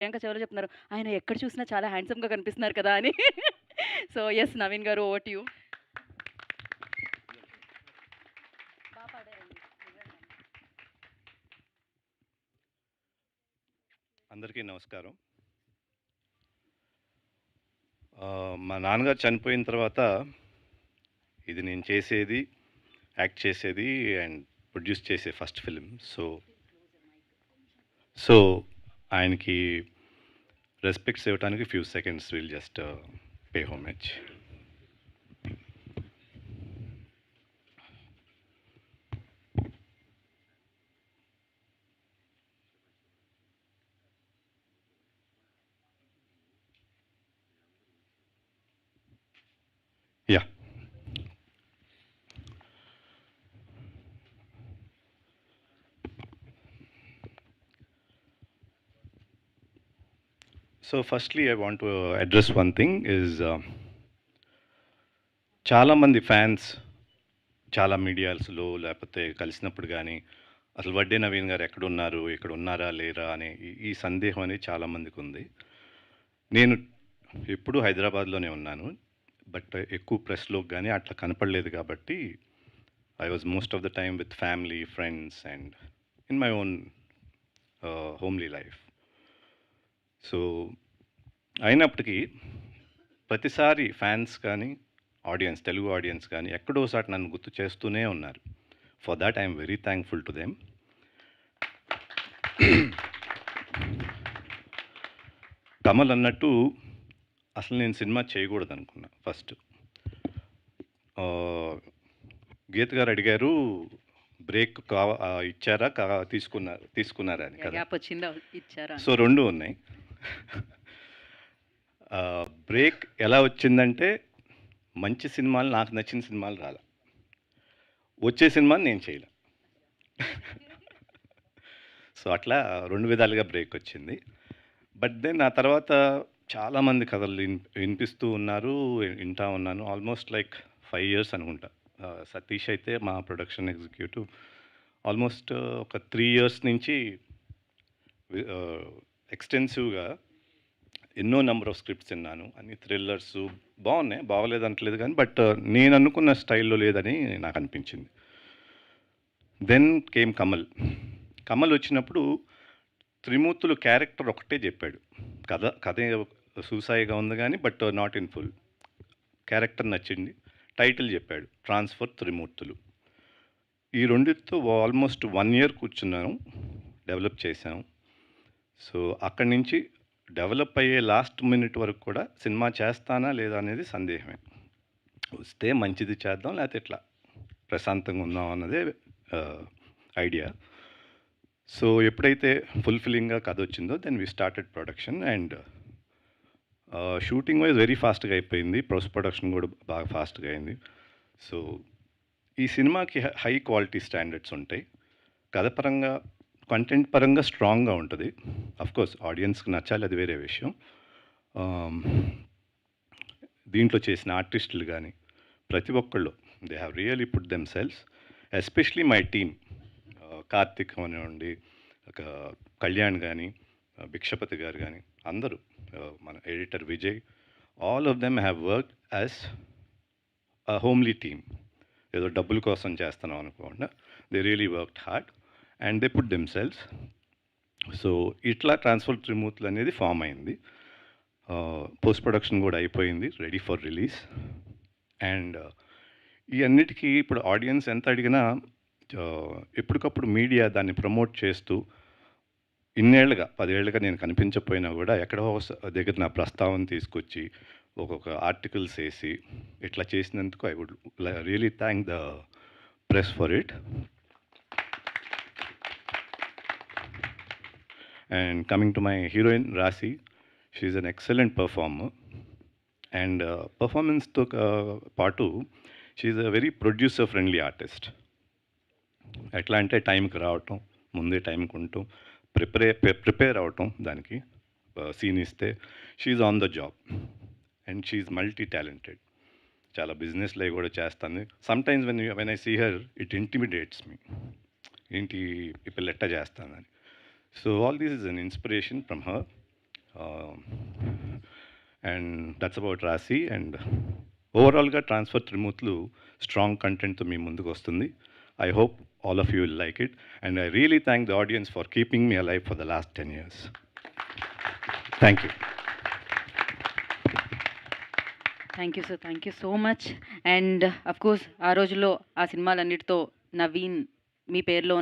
ప్రియాంక చెవిలో చెప్తున్నారు. ఆయన ఎక్కడ చూసినా చాలా హ్యాండ్సమ్‌గా కనిపిస్తున్నారు కదా! అని. సో, యెస్ నవీన్ గారు ఓవర్ టు యూ. బా పాడారండి. నిజంగానే. అందరికీ నమస్కారం. మా నాన్నగారు చనిపోయిన తర్వాత ఇది నేను చేసేది, యాక్ట్ చేసేది అండ్ ప్రొడ్యూస్ చేసే ఫస్ట్ ఫిల్మ్. సో ఆయనకి రెస్పెక్ట్స్ ఇవ్వడానికి few seconds will just pay homage. Yeah. So firstly I want to address one thing is చాలామంది ఫ్యాన్స్ చాలా మీడియాస్లో లేకపోతే కలిసినప్పుడు కానీ అసలు వడ్డే నవీన్ గారు ఎక్కడున్నారు, ఇక్కడ ఉన్నారా లేరా అనే ఈ సందేహం అనేది చాలామందికి ఉంది. నేను ఎప్పుడూ హైదరాబాద్లోనే ఉన్నాను. బట్ ఎక్కువ ప్రెస్‌లోకి గానీ అట్లా కనపడలేదు కాబట్టి I was most of the time with family, friends and in my own homely life. So అయినప్పటికీ ప్రతిసారి ఫ్యాన్స్ కానీ, ఆడియన్స్ తెలుగు ఆడియన్స్ కానీ ఎక్కడో ఒకసారి నన్ను గుర్తు చేస్తూనే ఉన్నారు. For that I'm very thankful to them. Kamal అన్నట్టు అసలు నేను సినిమా చేయకూడదనుకున్నా ఫస్ట్. గీత గారు అడిగారు బ్రేక్ ఇచ్చారా? తీసుకున్నారా అని కదా! గ్యాప్ వచ్చిందా? ఇచ్చారా? సో 2 ఉన్నాయి. బ్రేక్ ఎలా వచ్చిందంటే మంచి సినిమాలు, నాకు నచ్చిన సినిమాలు రాలా. వచ్చే సినిమాని నేను చేయలే. సో అట్లా 2 విధాలుగా బ్రేక్ వచ్చింది. బట్ దెన్ ఆ తర్వాత చాలామంది కథలు వినిపిస్తూ ఉన్నారు, వింటా ఉన్నాను. ఆల్మోస్ట్ లైక్ 5 ఇయర్స్ అనుకుంటా. సతీష్ అయితే మా ప్రొడక్షన్ ఎగ్జిక్యూటివ్ ఆల్మోస్ట్ ఒక 3 ఇయర్స్ నుంచి ఎక్స్టెన్సివ్‌గా ఎన్నో నంబర్ ఆఫ్ స్క్రిప్ట్స్ విన్నాను. అన్ని థ్రిల్లర్స్ బాగున్నాయి, బాగోలేదంటలేదు కానీ బట్ నేను అనుకున్న స్టైల్‌లో లేదని నాకు అనిపించింది. Then came Kamal. కమల్ వచ్చినప్పుడు త్రిమూర్తులు క్యారెక్టర్ ఒకటే చెప్పాడు. కథ సూసాయిగా ఉంది కానీ but not in full. Character నచ్చింది. టైటిల్ చెప్పాడు ట్రాన్స్ఫర్ త్రిమూర్తులు. ఈ రెండిటితో ఆల్మోస్ట్ 1 ఇయర్ కూర్చున్నాను, డెవలప్ చేశాము. సో అక్కడి నుంచి డెవలప్ అయ్యే లాస్ట్ మినిట్ వరకు కూడా సినిమా చేస్తానా లేదా అనేది సందేహమే. వస్తే మంచిది చేద్దాం, లేకపోతే ఇట్లా ప్రశాంతంగా ఉందాం అన్నదే ఐడియా. సో ఎప్పుడైతే ఫుల్ఫిల్లింగ్గా కథ వచ్చిందో then we started production and shooting wise very ఫాస్ట్గా అయిపోయింది. పోస్ట్ ప్రొడక్షన్ కూడా బాగా ఫాస్ట్గా అయింది. సో ఈ సినిమాకి హై క్వాలిటీ స్టాండర్డ్స్ ఉంటాయి. కథ పరంగా, కంటెంట్ పరంగా స్ట్రాంగ్గా ఉంటుంది. అఫ్కోర్స్ ఆడియన్స్కి నచ్చాలి, అది వేరే విషయం. దీంట్లో చేసిన ఆర్టిస్టులు కానీ ప్రతి ఒక్కళ్ళు they have really put them cells. Especially my team, Karthik అవనివ్వండి, ఒక కళ్యాణ్ కానీ, భిక్షపతి గారు కానీ అందరూ, మన editor Vijay, all of them have work as a homely team. ఏదో డబ్బుల కోసం చేస్తున్నాం అనుకోకుండా they really worked hard and they put them cells. So ఇట్లా ట్రాన్స్ఫర్ త్రిమూర్తులు అనేది ఫామ్ అయింది. పోస్ట్ ప్రొడక్షన్ కూడా అయిపోయింది, రెడీ ఫర్ రిలీజ్. అండ్ ఈ అన్నిటికీ ఇప్పుడు ఆడియన్స్ ఎంత అడిగినా ఎప్పటికప్పుడు మీడియా దాన్ని ప్రమోట్ చేస్తూ ఇన్నేళ్లుగా 10 ఏళ్ళుగా నేను కనిపించకపోయినా కూడా ఎక్కడో దగ్గర నా ప్రస్తావన తీసుకొచ్చి ఒక్కొక్క ఆర్టికల్స్ వేసి ఇట్లా చేసినందుకు I would really thank the press for it. And coming to my heroine Rashi, she is an excellent performer. And పర్ఫార్మెన్స్తో పాటు she is a very producer friendly artist. ఎట్లా అంటే టైంకి రావటం, ముందే టైంకి ఉండటం, ప్రిపేర్ అవటం, దానికి సీన్ ఇస్తే she's on the job and she's multi talented. చాలా బిజినెస్లో కూడా చేస్తుంది. Sometimes when I see her it intimidates me, ఏంటి ఈ పిల్ల ఎట్టా చేస్తానని. So all this is an inspiration from her. And that's about Rashi. And ఓవరాల్గా ట్రాన్స్ఫర్ త్రిమూర్తులు స్ట్రాంగ్ కంటెంట్తో మీ ముందుకు వస్తుంది. I hope all of you will like it. And I really thank the audience for keeping me alive for the last 10 years. Thank you. Thank you sir, thank you so much. And of course ఆ రోజుల్లో ఆ సినిమాలన్నిటితో నవీన్ మీ పేరులో